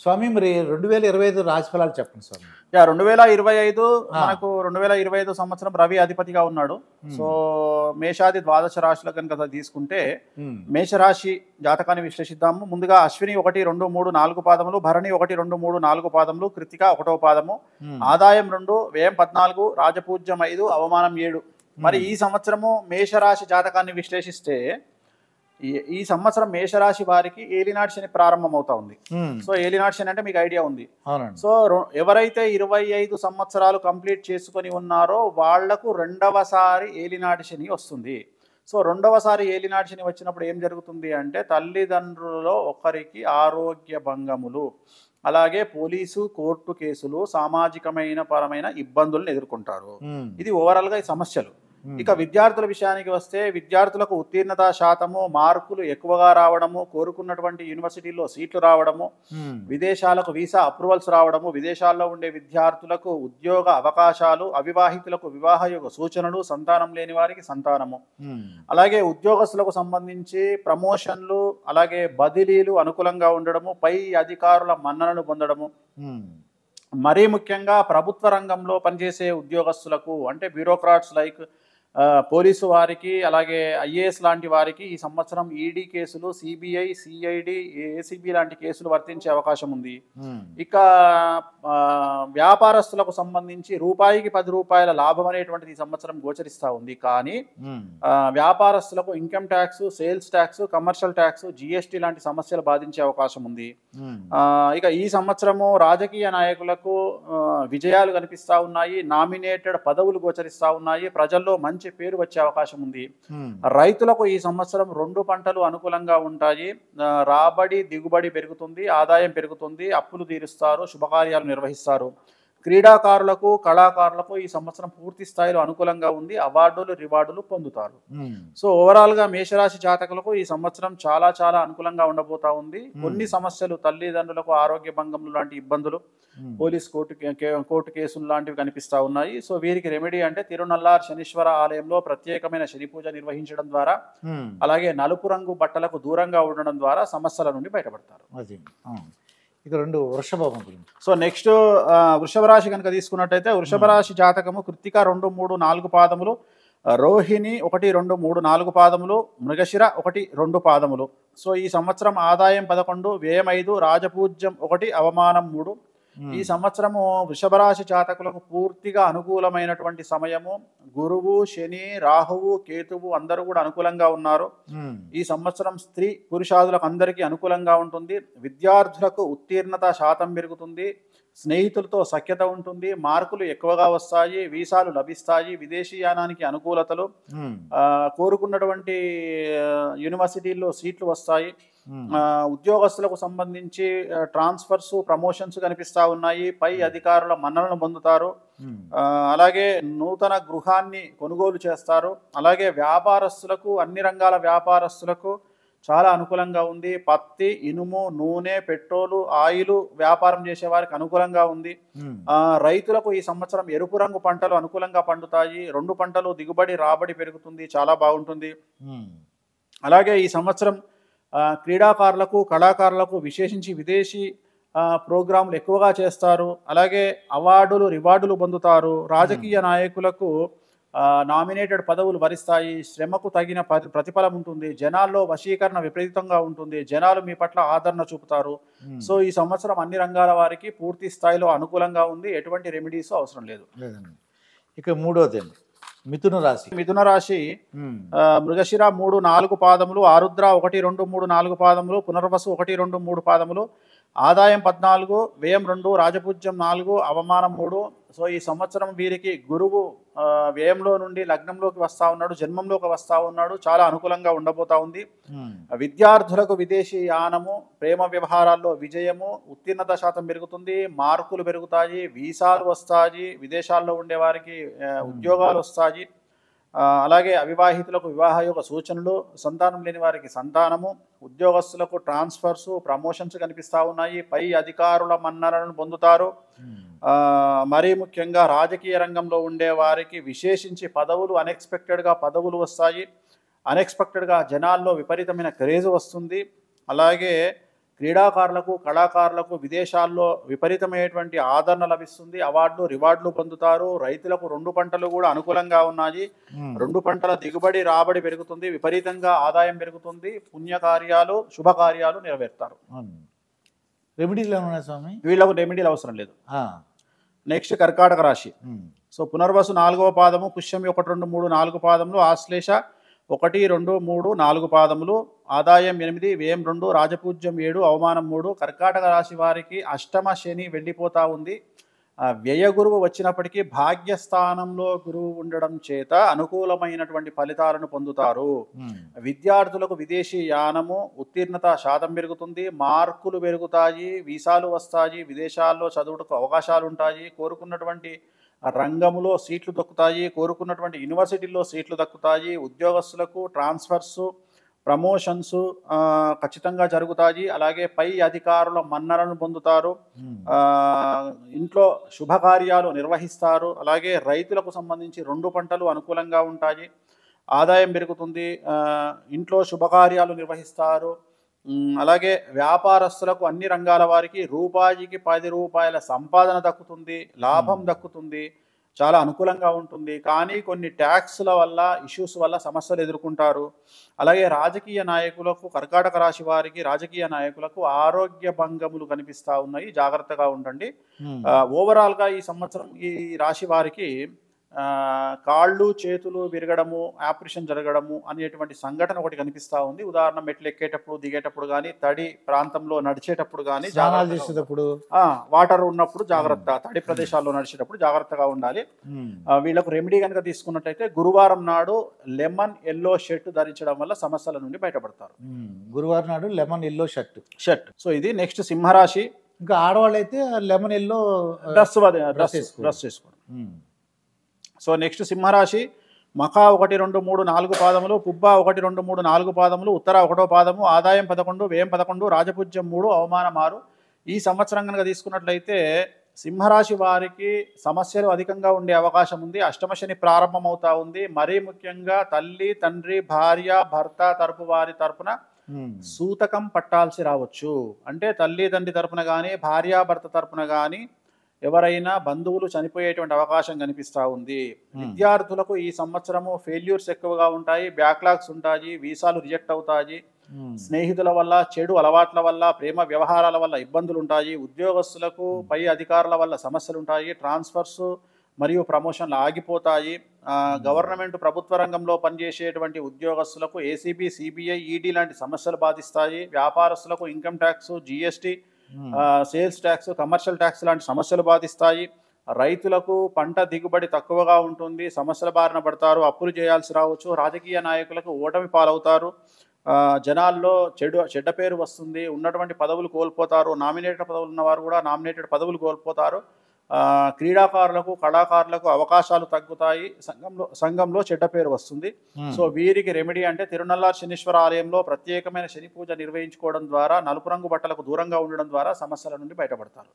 స్వామి మరి 2025 రాశి ఫలాలు చెప్పండి స్వామి. 2025 మనకు 2025 సంవత్సరం రవి అధిపతిగా ఉన్నాడు. సో మేషాది ద్వాదశ రాశుల కనుక తీసుకుంటే మేషరాశి జాతకాన్ని విశ్లేషిద్దాము. ముందుగా అశ్విని 1, 2, 3, 4 పాదములు, భరణి 1, 2, 3, 4 పాదములు, కృతిక 1వ పాదము, ఆదాయం 2, వ్యయం 14, రాజపూజ్యం 5, అవమానం 7. మరి ఈ సంవత్సరము మేషరాశి జాతకాన్ని విశ్లేషిస్తే ఈ సంవత్సరం మేషరాశి వారికి ఏలినాటి శని ప్రారంభం అవుతా ఉంది. సో ఏలినాటి శని అంటే మీకు ఐడియా ఉంది. సో ఎవరైతే 25 సంవత్సరాలు కంప్లీట్ చేసుకొని ఉన్నారో వాళ్లకు రెండవసారి ఏలినాటి శని వస్తుంది. సో రెండవసారి ఏలినాటి శని వచ్చినప్పుడు ఏం జరుగుతుంది అంటే తల్లిదండ్రులలో ఒకరికి ఆరోగ్య భంగములు, అలాగే పోలీసు కోర్టు కేసులు, సామాజికమైన పరమైన ఇబ్బందులను ఎదుర్కొంటారు. ఇది ఓవరాల్ గా ఈ సమస్యలు. ఇక విద్యార్థుల విషయానికి వస్తే విద్యార్థులకు ఉత్తీర్ణత శాతము, మార్కులు ఎక్కువగా రావడము, కోరుకున్నటువంటి యూనివర్సిటీల్లో సీట్లు రావడము, విదేశాలకు వీసా అప్రూవల్స్ రావడము, విదేశాల్లో ఉండే విద్యార్థులకు ఉద్యోగ అవకాశాలు, అవివాహితులకు వివాహయోగ సూచనలు, సంతానం లేని వారికి సంతానము, అలాగే ఉద్యోగస్తులకు సంబంధించి ప్రమోషన్లు, అలాగే బదిలీలు అనుకూలంగా ఉండడము, పై అధికారుల మన్ననలు పొందడము, మరీ ముఖ్యంగా ప్రభుత్వ రంగంలో పనిచేసే ఉద్యోగస్తులకు అంటే బ్యూరోక్రాట్స్ లైక్ పోలీసు వారికి, అలాగే ఐఏఎస్ లాంటి వారికి ఈ సంవత్సరం ఈడీ కేసులు, సిబిఐ, సిఐడి, ఏసీబీ లాంటి కేసులు వర్తించే అవకాశం ఉంది. ఇక వ్యాపారస్తులకు సంబంధించి రూపాయికి 10 రూపాయల లాభం అనేటువంటిది ఈ సంవత్సరం గోచరిస్తూ ఉంది. కానీ వ్యాపారస్తులకు income tax, sales tax, commercial tax, GST లాంటి సమస్యలు బాధించే అవకాశం ఉంది. ఇక ఈ సంవత్సరము రాజకీయ నాయకులకు విజయాలు కనిపిస్తూ ఉన్నాయి. నామినేటెడ్ పదవులు గోచరిస్తూ ఉన్నాయి. ప్రజల్లో మంచి పేరు వచ్చే అవకాశం ఉంది. రైతులకు ఈ సంవత్సరం 2 పంటలు అనుకూలంగా ఉంటాయి. రాబడి దిగుబడి పెరుగుతుంది, ఆదాయం పెరుగుతుంది, అప్పులు తీరుస్తారు, శుభకార్యాలు నిర్వహిస్తారు. క్రీడాకారులకు, కళాకారులకు ఈ సంవత్సరం పూర్తి స్థాయిలో అనుకూలంగా ఉంది. అవార్డులు, రివార్డులు పొందుతారు. సో ఓవరాల్ గా మేషరాశి జాతకులకు ఈ సంవత్సరం చాలా చాలా అనుకూలంగా ఉండబోతా ఉంది. కొన్ని సమస్యలు, తల్లిదండ్రులకు ఆరోగ్య భంగములు లాంటి ఇబ్బందులు, పోలీస్ కోర్టు కేసులు లాంటివి కనిపిస్తా ఉన్నాయి. సో వీరికి రెమెడీ అంటే తిరునల్లార్ శనీశ్వర ఆలయంలో ప్రత్యేకమైన శని పూజ నిర్వహించడం ద్వారా, అలాగే నలుపు రంగు బట్టలకు దూరంగా ఉండడం ద్వారా సమస్యల నుండి బయటపడతారు. ఇక 2 వృషభం గురించి. సో నెక్స్ట్ వృషభ రాశి కనుక తీసుకున్నట్టయితే వృషభ రాశి జాతకము కృత్తిక 2, 3, 4 పాదములు, రోహిణి 1, 2, 3, 4 పాదములు, మృగశిర 1, 2 పాదములు. సో ఈ సంవత్సరం ఆదాయం 11, వ్యయం 5, రాజపూజ్యం 1, అవమానం 3. ఈ సంవత్సరము వృషభ రాశి జాతకులకు పూర్తిగా అనుకూలమైనటువంటి సమయము. గురువు, శని, రాహువు, కేతువు అందరూ కూడా అనుకూలంగా ఉన్నారు. ఈ సంవత్సరం స్త్రీ పురుషాదులకు అందరికీ అనుకూలంగా ఉంటుంది. విద్యార్థులకు ఉత్తీర్ణత శాతం పెరుగుతుంది. స్నేహితులతో సఖ్యత ఉంటుంది. మార్కులు ఎక్కువగా వస్తాయి. వీసాలు లభిస్తాయి. విదేశీయానానికి అనుకూలతలు, కోరుకున్నటువంటి యూనివర్సిటీల్లో సీట్లు వస్తాయి. ఉద్యోగస్తులకు సంబంధించి ట్రాన్స్ఫర్స్, ప్రమోషన్స్ కనిపిస్తా ఉన్నాయి. పై అధికారుల మన్ననలు పొందుతారు. అలాగే నూతన గృహాన్ని కొనుగోలు చేస్తారు. అలాగే వ్యాపారస్తులకు, అన్ని రంగాల వ్యాపారస్తులకు చాలా అనుకూలంగా ఉంది. పత్తి, ఇనుము, నూనె, పెట్రోలు, ఆయిల్ వ్యాపారం చేసే వారికి అనుకూలంగా ఉంది. రైతులకు ఈ సంవత్సరం ఎరుపు రంగు పంటలు అనుకూలంగా పండుతాయి. 2 పంటలు దిగుబడి, రాబడి పెరుగుతుంది. చాలా బాగుంటుంది. అలాగే ఈ సంవత్సరం క్రీడాకారులకు, కళాకారులకు విశేషించి విదేశీ ప్రోగ్రాంలు ఎక్కువగా చేస్తారు. అలాగే అవార్డులు, రివార్డులు పొందుతారు. రాజకీయ నాయకులకు నామినేటెడ్ పదవులు వరిస్తాయి. శ్రమకు తగిన ప్రతిఫలం ఉంటుంది. జనాల్లో వశీకరణ విపరీతంగా ఉంటుంది. జనాలు మీ పట్ల ఆదరణ చూపుతారు. సో ఈ సంవత్సరం అన్ని రంగాల వారికి పూర్తి స్థాయిలో అనుకూలంగా ఉంది. ఎటువంటి రెమెడీస్ అవసరం లేదు. ఇక 3వది మిథున రాశి. మిథున రాశి మృగశిర 3, 4 పాదములు, ఆరుద్ర 1, 2, 3, 4 పాదములు, పునర్వసు 1, 2, 3 పాదములు, ఆదాయం 14, వ్యయం 2, రాజపూజ్యం 4, అవమానం 3. సో ఈ సంవత్సరం వీరికి గురువు వ్యయంలో నుండి లగ్నంలోకి వస్తా ఉన్నాడు, జన్మంలోకి వస్తా ఉన్నాడు. చాలా అనుకూలంగా ఉండబోతా ఉంది. విద్యార్థులకు విదేశీ యానము, ప్రేమ వ్యవహారాల్లో విజయము, ఉత్తీర్ణత శాతం పెరుగుతుంది. మార్కులు పెరుగుతాయి. వీసాలు వస్తాయి. విదేశాల్లో ఉండే వారికి ఉద్యోగాలు వస్తాయి. అలాగే అవివాహితులకు వివాహయోగ సూచనలు, సంతానం లేని వారికి సంతానము, ఉద్యోగస్తులకు ట్రాన్స్ఫర్స్, ప్రమోషన్స్ కనిపిస్తూ ఉన్నాయి. పై అధికారుల మన్ననలను పొందుతారు. మరీ ముఖ్యంగా రాజకీయ రంగంలో ఉండే వారికి విశేషించి పదవులు, అన్ఎక్స్పెక్టెడ్గా పదవులు వస్తాయి. అన్ఎక్స్పెక్టెడ్గా జనాల్లో విపరీతమైన క్రేజ్ వస్తుంది. అలాగే క్రీడాకారులకు కళాకారులకు విదేశాల్లో విపరీతమైనటువంటి ఆదరణ లభిస్తుంది, అవార్డులు రివార్డులు పొందుతారు. రైతులకు 2 పంటలు కూడా అనుకూలంగా ఉన్నాయి. 2 పంటల దిగుబడి రాబడి పెరుగుతుంది, విపరీతంగా ఆదాయం పెరుగుతుంది, పుణ్యకార్యాలు శుభకార్యాలు నెరవేరుతారు. రెమెడీలు ఏమన్నా స్వామి? వీళ్ళకు రెమెడీలు అవసరం లేదు. ఆ, నెక్స్ట్ కర్కాటక రాశి. సో పునర్వసు 4వ పాదము, పుష్యమి 1, 2, 3, 4 పాదములు, ఆశ్లేష 1, 2, 3, 4 పాదములు, ఆదాయం 8, వ్యయం 2, రాజపూజ్యం 7, అవమానం 3. కర్కాటక రాశి వారికి అష్టమ శని వెళ్ళిపోతా ఉంది. వ్యయ గురువు వచ్చినప్పటికీ భాగ్యస్థానంలో గురువు ఉండడం చేత అనుకూలమైనటువంటి ఫలితాలను పొందుతారు. విద్యార్థులకు విదేశీ యానము, ఉత్తీర్ణత శాతం పెరుగుతుంది, మార్కులు పెరుగుతాయి, వీసాలు వస్తాయి, విదేశాల్లో చదువుటకు అవకాశాలు ఉంటాయి, కోరుకున్నటువంటి రంగంలో సీట్లు దక్కుతాయి, కోరుకున్నటువంటి యూనివర్సిటీల్లో సీట్లు దక్కుతాయి, ఉద్యోగస్తులకు ట్రాన్స్ఫర్సు ప్రమోషన్స్ ఖచ్చితంగా జరుగుతాయి. అలాగే పై అధికారుల మన్ననలను పొందుతారు, ఇంట్లో శుభకార్యాలు నిర్వహిస్తారు. అలాగే రైతులకు సంబంధించి 2 పంటలు అనుకూలంగా ఉంటాయి, ఆదాయం పెరుగుతుంది, ఇంట్లో శుభకార్యాలు నిర్వహిస్తారు. అలాగే వ్యాపారస్తులకు అన్ని రంగాల వారికి రూపాయికి 10 రూపాయల సంపాదన దక్కుతుంది, లాభం దక్కుతుంది, చాలా అనుకూలంగా ఉంటుంది. కానీ కొన్ని ట్యాక్స్ల వల్ల ఇష్యూస్ వల్ల సమస్యలు ఎదుర్కొంటారు. అలాగే రాజకీయ నాయకులకు, కర్కాటక రాశి వారికి రాజకీయ నాయకులకు ఆరోగ్య భంగములు కనిపిస్తూ ఉన్నాయి, జాగ్రత్తగా ఉండండి. ఓవరాల్గా ఈ సంవత్సరం ఈ రాశి వారికి కాళ్ళు చేతులు విరగడము, ఆపరేషన్ జరగడము అనేటువంటి సంఘటన ఒకటి కనిపిస్తూ ఉంది. ఉదాహరణ మెట్లు ఎక్కేటప్పుడు దిగేటప్పుడు కానీ, తడి ప్రాంతంలో నడిచేటప్పుడు కానీ, స్నానాలు చేసేటప్పుడు, వాటర్ ఉన్నప్పుడు జాగ్రత్త, తడి ప్రదేశాల్లో నడిచేటప్పుడు జాగ్రత్తగా ఉండాలి. వీళ్ళకు రెమెడీ కనుక తీసుకున్నట్టయితే గురువారం నాడు లెమన్ ఎల్లో షర్ట్ ధరించడం వల్ల సమస్యల నుండి బయటపడతారు. గురువారం నాడు లెమన్ ఎల్లో షర్ట్. సో ఇది నెక్స్ట్ సింహరాశి. ఇంకా ఆడవాళ్ళు అయితే లెమన్ ఎల్లో డ్రెస్ చేసుకోవడం. సో నెక్స్ట్ సింహరాశి. మఖా 1, 2, 3, 4 పాదములు, పుబ్బ 1, 2, 3, 4 పాదములు, ఉత్తర 1వ పాదము, ఆదాయం 11, వ్యయం 11, రాజపూజ్యం 3, అవమానం 6. ఈ సంవత్సరం కనుక తీసుకున్నట్లయితే సింహరాశి వారికి సమస్యలు అధికంగా ఉండే అవకాశం ఉంది. అష్టమ శని ప్రారంభమవుతా ఉంది. మరీ ముఖ్యంగా తల్లి, తండ్రి, భార్య, భర్త తరపు వారి తరపున సూతకం పట్టాల్సి రావచ్చు. అంటే తల్లి తండ్రి తరపున కానీ, భార్యాభర్త తరపున కానీ ఎవరైనా బంధువులు చనిపోయేటువంటి అవకాశం కనిపిస్తూ ఉంది. విద్యార్థులకు ఈ సంవత్సరము ఫెయిల్యూర్స్ ఎక్కువగా ఉంటాయి, బ్యాక్లాగ్స్ ఉంటాయి, వీసాలు రిజెక్ట్ అవుతాయి, స్నేహితుల వల్ల, చెడు అలవాట్ల వల్ల, ప్రేమ వ్యవహారాల వల్ల ఇబ్బందులు ఉంటాయి. ఉద్యోగస్తులకు పై అధికారుల వల్ల సమస్యలు ఉంటాయి, ట్రాన్స్ఫర్స్ మరియు ప్రమోషన్లు ఆగిపోతాయి. గవర్నమెంట్ ప్రభుత్వ రంగంలో పనిచేసేటువంటి ఉద్యోగస్తులకు ఏసీబీ, సిబిఐ, ఈడీ లాంటి సమస్యలు బాధిస్తాయి. వ్యాపారస్తులకు income tax, GST, sales tax, commercial tax లాంటి సమస్యలు బాధిస్తాయి. రైతులకు పంట దిగుబడి తక్కువగా ఉంటుంది, సమస్యల బారిన పడతారు, అప్పులు చేయాల్సి రావచ్చు. రాజకీయ నాయకులకు ఓటమి పాలవుతారు, జనాల్లో చెడ్డ పేరు వస్తుంది, ఉన్నటువంటి పదవులు కోల్పోతారు. నామినేటెడ్ పదవులు ఉన్నవారు కూడా నామినేటెడ్ పదవులు కోల్పోతారు. క్రీడాకారులకు, కళాకారులకు అవకాశాలు తగ్గుతాయి, సంఘంలో చెడ్డ పేరు వస్తుంది. సో వీరికి రెమెడీ అంటే తిరునల్లార్ శనీశ్వర ఆలయంలో ప్రత్యేకమైన శని పూజ నిర్వహించుకోవడం ద్వారా, నలుపు రంగు బట్టలకు దూరంగా ఉండడం ద్వారా సమస్యల నుండి బయటపడతారు.